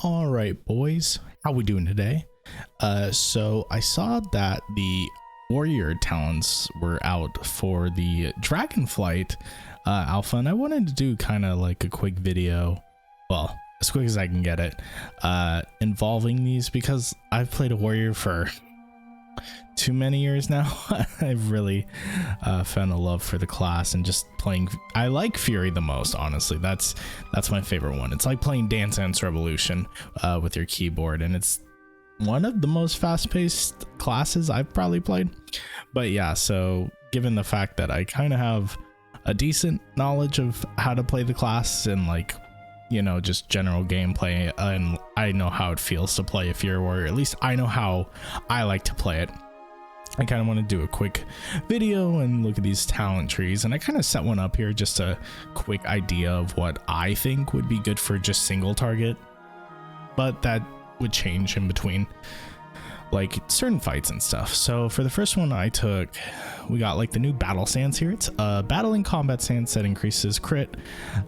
All right, boys, how we doing today? So I saw that the warrior talents were out for the Dragonflight alpha, and I wanted to do kind of like a quick video, well, as quick as I can get it, involving these because I've played a warrior for too many years now. I've really found a love for the class and just playing. I like Fury the most, honestly. That's my favorite one. It's like playing Dance Dance Revolution with your keyboard, and it's one of the most fast-paced classes I've probably played. But yeah, so given the fact that I kind of have a decent knowledge of how to play the class and, like, you know, just general gameplay, and I know how it feels to play a Fury warrior, at least I know how I like to play it, I kind of want to do a quick video and look at these talent trees, and I kind of set one up here, just a quick idea of what I think would be good for just single target, but that would change in between like certain fights and stuff. So for the first one we got like the new battle stance here. It's a battling combat stance that increases crit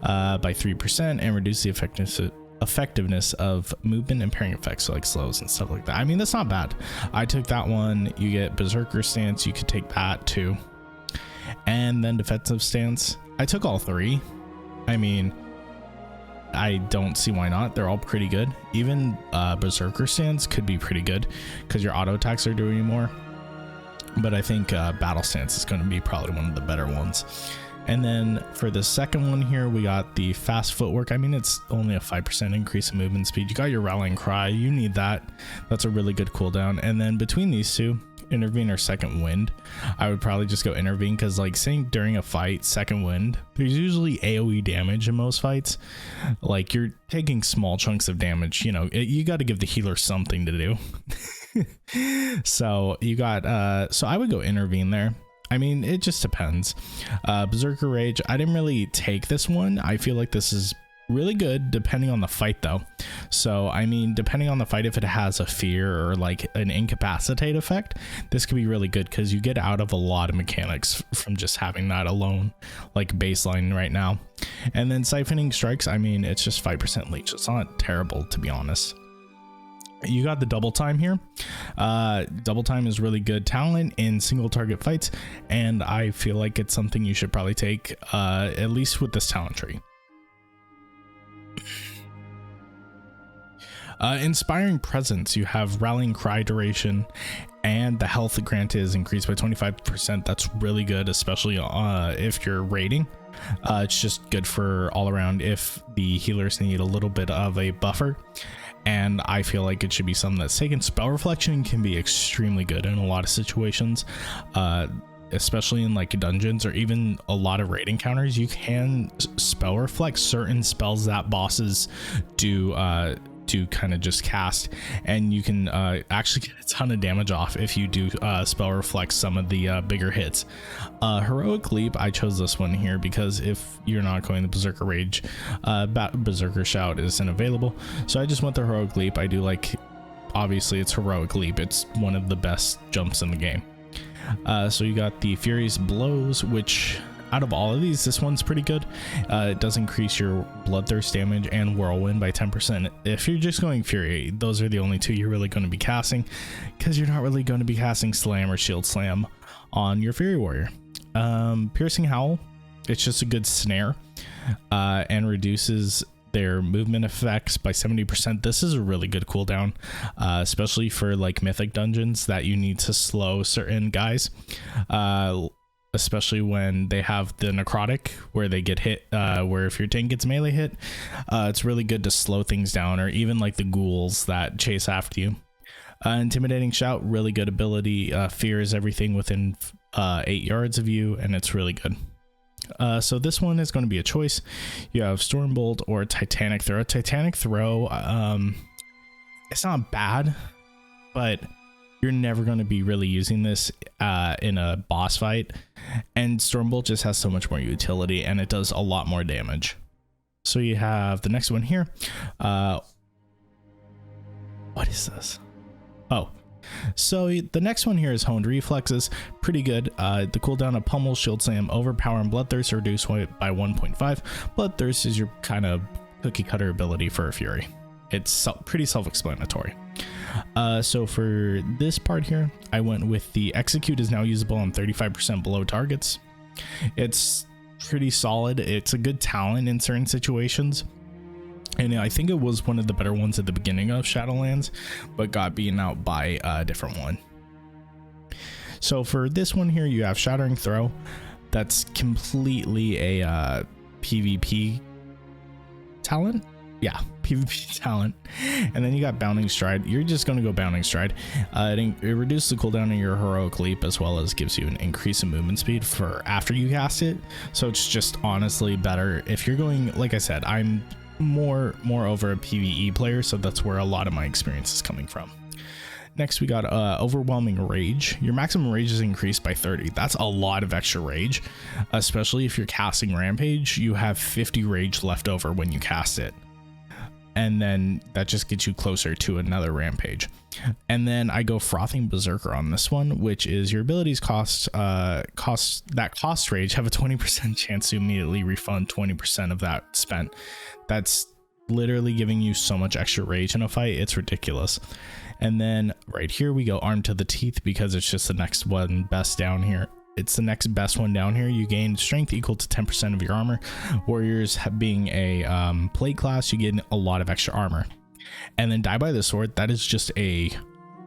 by 3% and reduces the effectiveness of movement and parrying effects, so like slows and stuff like that. I mean, that's not bad. I took that one. You get berserker stance, you could take that too, and then defensive stance. I took all three. I mean, I don't see why not. They're all pretty good. Even berserker stance could be pretty good because your auto attacks are doing more, but I think battle stance is going to be probably one of the better ones. And then for the second one here, we got the fast footwork. I mean, it's only a 5% increase in movement speed. You got your rallying cry. You need that. That's a really good cooldown. And then between these two, intervene or second wind, I would probably just go intervene, because like saying during a fight second wind, there's usually AoE damage in most fights. Like, you're taking small chunks of damage, you know, you got to give the healer something to do. So you got so I would go intervene there. I mean, it just depends. Berserker Rage, I didn't really take this one. I feel like this is really good depending on the fight though. So I mean, depending on the fight, if it has a fear or like an incapacitate effect, this could be really good because you get out of a lot of mechanics from just having that alone, like baseline right now. And then siphoning strikes, I mean, it's just 5% leech. It's not terrible, to be honest. You got the double time here. Double time is really good talent in single target fights, and I feel like it's something you should probably take, at least with this talent tree. Inspiring presence, you have rallying cry duration, and the health granted is increased by 25%. That's really good, especially if you're raiding. It's just good for all around if the healers need a little bit of a buffer, and I feel like it should be something that's taken. Spell reflection can be extremely good in a lot of situations, especially in like dungeons or even a lot of raid encounters. You can spell reflect certain spells that bosses do kind of just cast, and you can actually get a ton of damage off if you do spell reflect some of the bigger hits. Heroic Leap, I chose this one here because if you're not going the Berserker Rage, Berserker Shout isn't available, so I just went the Heroic Leap. I do like, obviously it's Heroic Leap, it's one of the best jumps in the game. So you got the Furious Blows, which out of all of these, this one's pretty good. It does increase your Bloodthirst damage and Whirlwind by 10%. If you're just going Fury, those are the only two you're really going to be casting, because you're not really going to be casting Slam or Shield Slam on your Fury Warrior. Piercing Howl, it's just a good snare, and reduces their movement effects by 70%. This is a really good cooldown, especially for like mythic dungeons that you need to slow certain guys, especially when they have the necrotic where they get hit, where if your tank gets melee hit, it's really good to slow things down, or even like the ghouls that chase after you. Intimidating Shout, really good ability, fears everything within 8 yards of you, and it's really good. So this one is going to be a choice. You have Stormbolt or Titanic Throw. Titanic Throw, it's not bad, but you're never going to be really using this in a boss fight, and Stormbolt just has so much more utility, and it does a lot more damage. So you have the next one here. What is this? Oh, so the next one here is Honed Reflexes. Pretty good. The cooldown of Pummel, Shield Slam, Overpower, and Bloodthirst are reduced by 1.5. Bloodthirst is your kind of cookie cutter ability for a Fury. It's pretty self-explanatory. So for this part here, I went with the execute is now usable on 35% below targets. It's pretty solid. It's a good talent in certain situations, and I think it was one of the better ones at the beginning of Shadowlands, but got beaten out by a different one. So for this one here, you have Shattering Throw. That's completely a PvP talent. Yeah, PvP talent. And then you got Bounding Stride. You're just going to go Bounding Stride. It reduces the cooldown of your Heroic Leap, as well as gives you an increase in movement speed for after you cast it. So it's just honestly better if you're going, like I said, I'm more over a PvE player, so that's where a lot of my experience is coming from. Next, we got Overwhelming Rage. Your maximum rage is increased by 30. That's a lot of extra rage, especially if you're casting Rampage. You have 50 rage left over when you cast it, and then that just gets you closer to another Rampage. And then I go Frothing Berserker on this one, which is your abilities cost rage have a 20% chance to immediately refund 20% of that spent. That's literally giving you so much extra rage in a fight, it's ridiculous. And then right here we go Armed to the Teeth, because it's just the next one best down here. It's the next best one down here. You gain strength equal to 10% of your armor. Warriors being a plate class, you get a lot of extra armor. And then Die by the Sword, that is just a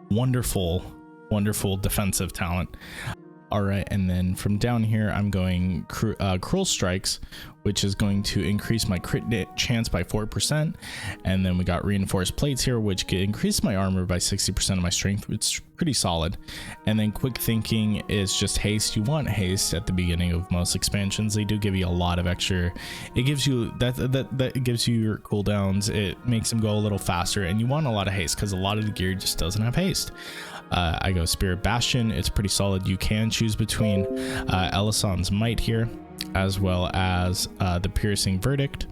wonderful defensive talent. All right, and then from down here, I'm going Cruel Strikes, which is going to increase my crit chance by 4%. And then we got Reinforced Plates here, which can increase my armor by 60% of my strength. It's pretty solid. And then Quick Thinking is just haste. You want haste at the beginning of most expansions. They do give you a lot of extra. It gives you that gives you your cooldowns. It makes them go a little faster, and you want a lot of haste because a lot of the gear just doesn't have haste. I go Spirit Bastion. It's pretty solid. You can choose between Elison's Might here, as well as the Piercing Verdict.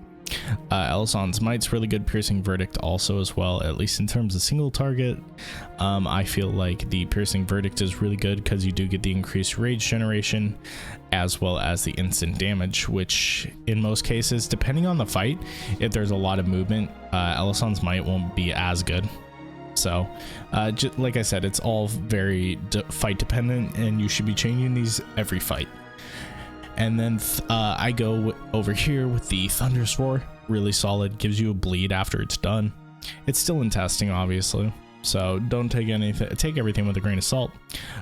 Elison's Might's really good. Piercing Verdict also as well, at least in terms of single target. I feel like the Piercing Verdict is really good because you do get the increased rage generation, as well as the instant damage, which in most cases, depending on the fight, if there's a lot of movement, Elison's Might won't be as good. So just like I said, it's all very fight dependent, and you should be changing these every fight. And then I go over here with the Thunderous Roar. Really solid, gives you a bleed after it's done. It's still in testing, obviously, so don't take everything with a grain of salt.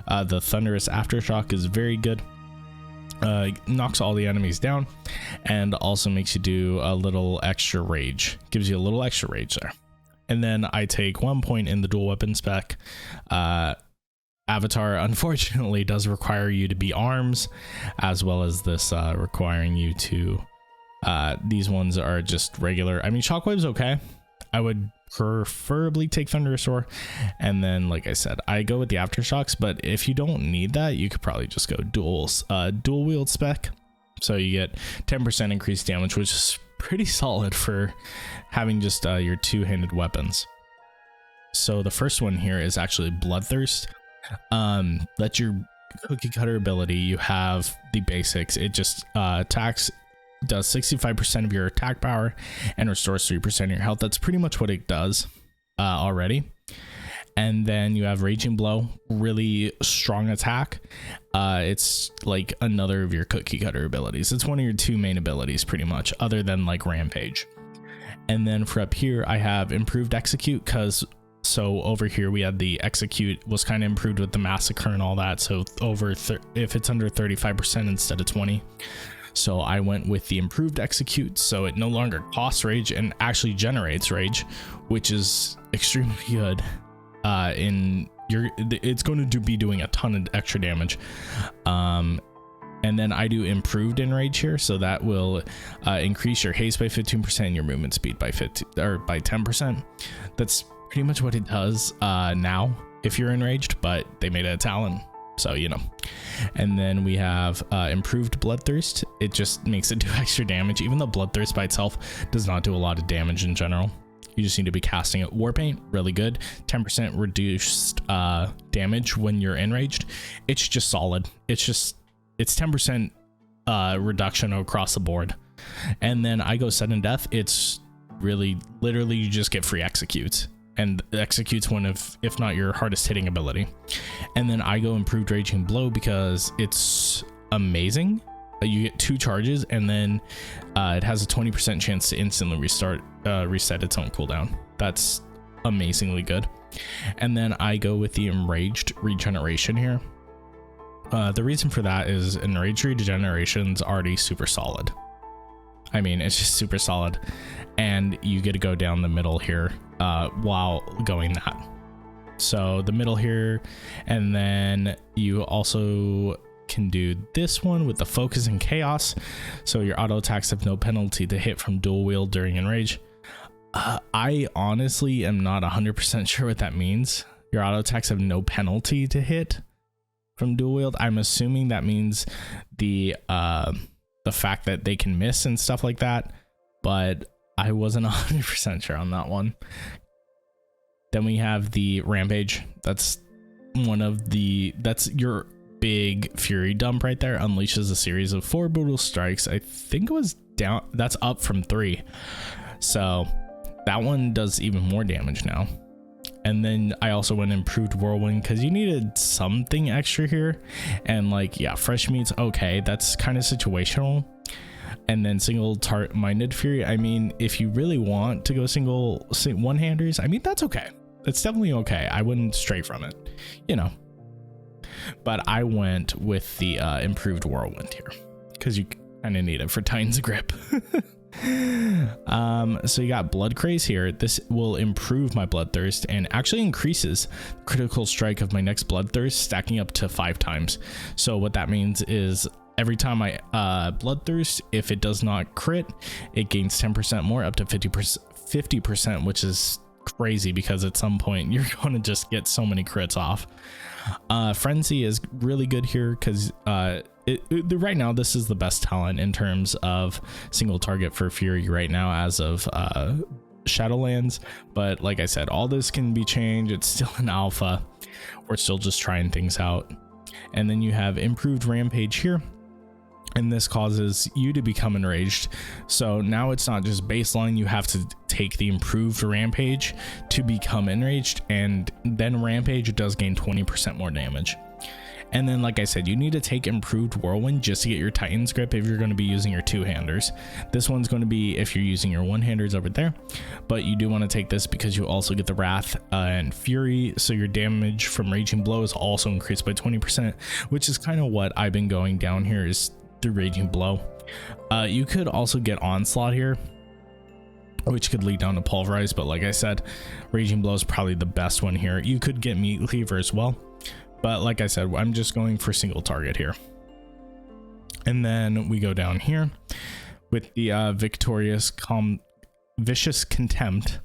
The Thunderous Aftershock is very good. Knocks all the enemies down, and also makes you do a little extra rage. Gives you a little extra rage there. And then I take 1 point in the dual weapon spec. Avatar unfortunately does require you to be arms, as well as this requiring you to these ones are just regular. I mean, Shockwave's okay. I would preferably take Thunderous Roar, and then like I said, I go with the Aftershocks, but if you don't need that, you could probably just go dual wield spec, so you get 10% increased damage, which is pretty solid for having just your two-handed weapons. So the first one here is actually Bloodthirst. That's your cookie cutter ability. You have the basics. It just attacks, does 65% of your attack power, and restores 3% of your health. That's pretty much what it does already. And then you have Raging Blow, really strong attack. It's like another of your cookie cutter abilities. It's one of your two main abilities pretty much, other than like Rampage. And then for up here, I have Improved Execute, because so over here we had the Execute was kind of improved with the Massacre and all that. So if it's under 35% instead of 20. So I went with the Improved Execute, so it no longer costs rage and actually generates rage, which is extremely good. It's going to be doing a ton of extra damage. And then I do Improved Enrage here, so that will increase your haste by 15% and your movement speed by 10%. That's pretty much what it does now if you're enraged, but they made it a talent, so you know. And then we have Improved Bloodthirst. It just makes it do extra damage, even though Bloodthirst by itself does not do a lot of damage in general. You just need to be casting it. Warpaint, really good. 10% reduced damage when you're enraged. It's just solid. It's 10% reduction across the board. And then I go Sudden Death. It's really literally you just get free executes, and executes one of, if not your hardest hitting ability. And then I go improved Raging Blow because it's amazing. You get 2 charges, and then it has a 20% chance to instantly reset its own cooldown. That's amazingly good. And then I go with the Enraged Regeneration here. The reason for that is Enraged Regeneration's already super solid. I mean, it's just super solid, and you get to go down the middle here while going that. So the middle here, and then you also can do this one with the Focus and Chaos. So your auto attacks have no penalty to hit from dual wield during Enrage. I honestly am not 100% sure what that means. Your auto attacks have no penalty to hit from dual wield. I'm assuming that means the fact that they can miss and stuff like that, but I wasn't 100% sure on that one. Then we have the Rampage. That's your big fury dump right there. Unleashes a series of 4 brutal strikes. I think it was down, that's up from 3, so that one does even more damage now. And then I also went improved Whirlwind because you needed something extra here, and like, yeah, fresh meat's okay, that's kind of situational. And then single minded fury, I mean, if you really want to go single one-handers, I mean, that's okay, it's definitely okay. I wouldn't stray from it, you know. But I went with the improved Whirlwind here because you kind of need it for Titan's Grip. So you got Blood Craze here. This will improve my Bloodthirst and actually increases critical strike of my next Bloodthirst, stacking up to 5 times. So what that means is every time I Bloodthirst, if it does not crit, it gains 10% more, up to 50%, which is crazy because at some point you're going to just get so many crits off. Frenzy is really good here because right now this is the best talent in terms of single target for Fury right now as of Shadowlands. But like I said, all this can be changed. It's still an alpha. We're still just trying things out. And then you have improved Rampage here, and this causes you to become enraged. So now it's not just baseline, you have to take the improved Rampage to become enraged, and then Rampage does gain 20% more damage. And then, like I said, you need to take improved Whirlwind just to get your Titan's Grip if you're going to be using your 2-handers. This one's going to be if you're using your 1-handers over there, but you do want to take this because you also get the Wrath and Fury, so your damage from Raging Blow is also increased by 20%, which is kind of what I've been going down here, is through Raging Blow. You could also get Onslaught here, which could lead down to Pulverize, but like I said, Raging Blow is probably the best one here. You could get Meat Cleaver as well, but like I said, I'm just going for single target here. And then we go down here with the Vicious Contempt.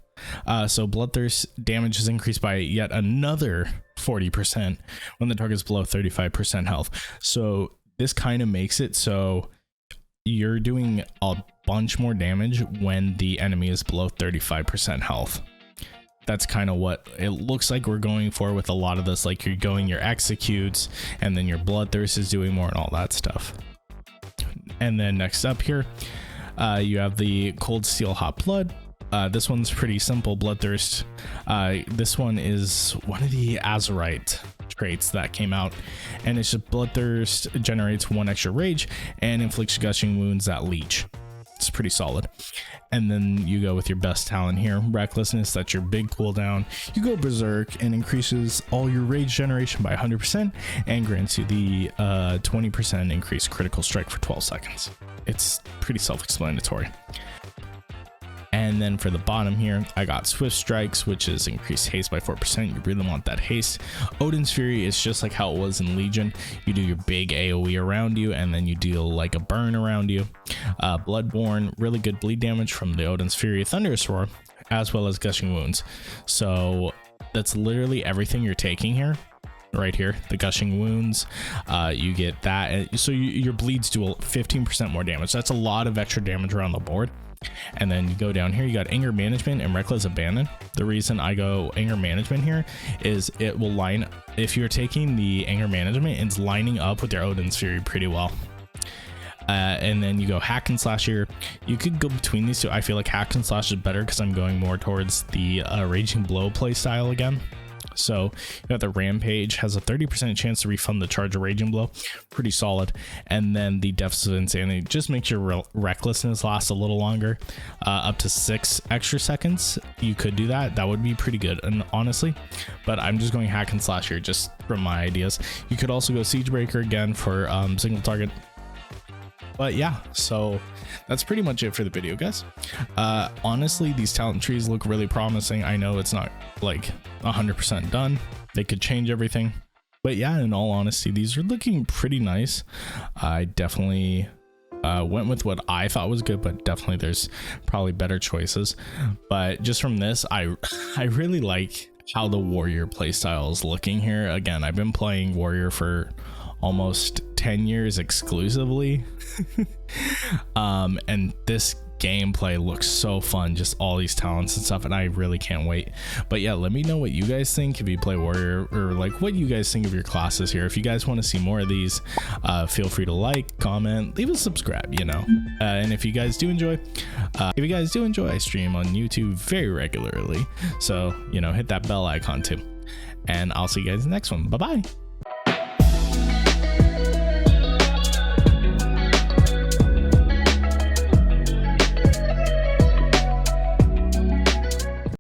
So Bloodthirst damage is increased by yet another 40% when the target's below 35% health. So this kind of makes it so you're doing a bunch more damage when the enemy is below 35% health. That's kind of what it looks like we're going for with a lot of this. Like, you're going your executes, and then your Bloodthirst is doing more and all that stuff. And then next up here, you have the Cold Steel Hot Blood. This one's pretty simple. Bloodthirst. This one is one of the Azurite traits that came out, and it's just Bloodthirst generates 1 extra rage and inflicts gushing wounds that leech. It's pretty solid. And then you go with your best talent here, Recklessness. That's your big cooldown. You go Berserk and increases all your rage generation by 100% and grants you the 20% increased critical strike for 12 seconds. It's pretty self-explanatory. And then for the bottom here, I got Swift Strikes, which is increased haste by 4%. You really want that haste. Odin's Fury is just like how it was in Legion. You do your big AoE around you, and then you deal like a burn around you. Bloodborne, really good bleed damage from the Odin's Fury, Thunderous Roar, as well as Gushing Wounds. So that's literally everything you're taking here. Right here, the Gushing Wounds, you get that. So your bleeds do 15% more damage. That's a lot of extra damage around the board. And then you go down here, you got Anger Management and Reckless Abandon. The reason I go Anger Management here is it will line, if you're taking the Anger Management, it's lining up with your Odin's Fury pretty well. And then you go hack and slash here. You could go between these two. I feel like hack and slash is better because I'm going more towards the raging blow play style again. So you got the Rampage, has a 30% chance to refund the charge of Raging Blow, pretty solid. And then the Deficit of Insanity just makes your Recklessness last a little longer, up to 6 extra seconds. You could do that. That would be pretty good, and honestly, but I'm just going hack and slash here just from my ideas. You could also go Siege Breaker again for single target. But yeah, so that's pretty much it for the video, guys. Honestly, these talent trees look really promising. I know it's not like 100% done. They could change everything, but yeah, in all honesty, these are looking pretty nice. I definitely went with what I thought was good, but definitely there's probably better choices. But just from this, I really like how the warrior playstyle is looking here. Again, I've been playing warrior for almost 10 years exclusively. And this gameplay looks so fun, just all these talents and stuff, and I really can't wait. But yeah, let me know what you guys think if you play warrior, or like what you guys think of your classes here. If you guys want to see more of these, feel free to like, comment, leave a subscribe, you know. And if you guys do enjoy, I stream on YouTube very regularly, so you know, hit that bell icon too. And I'll see you guys in the next one. Bye bye.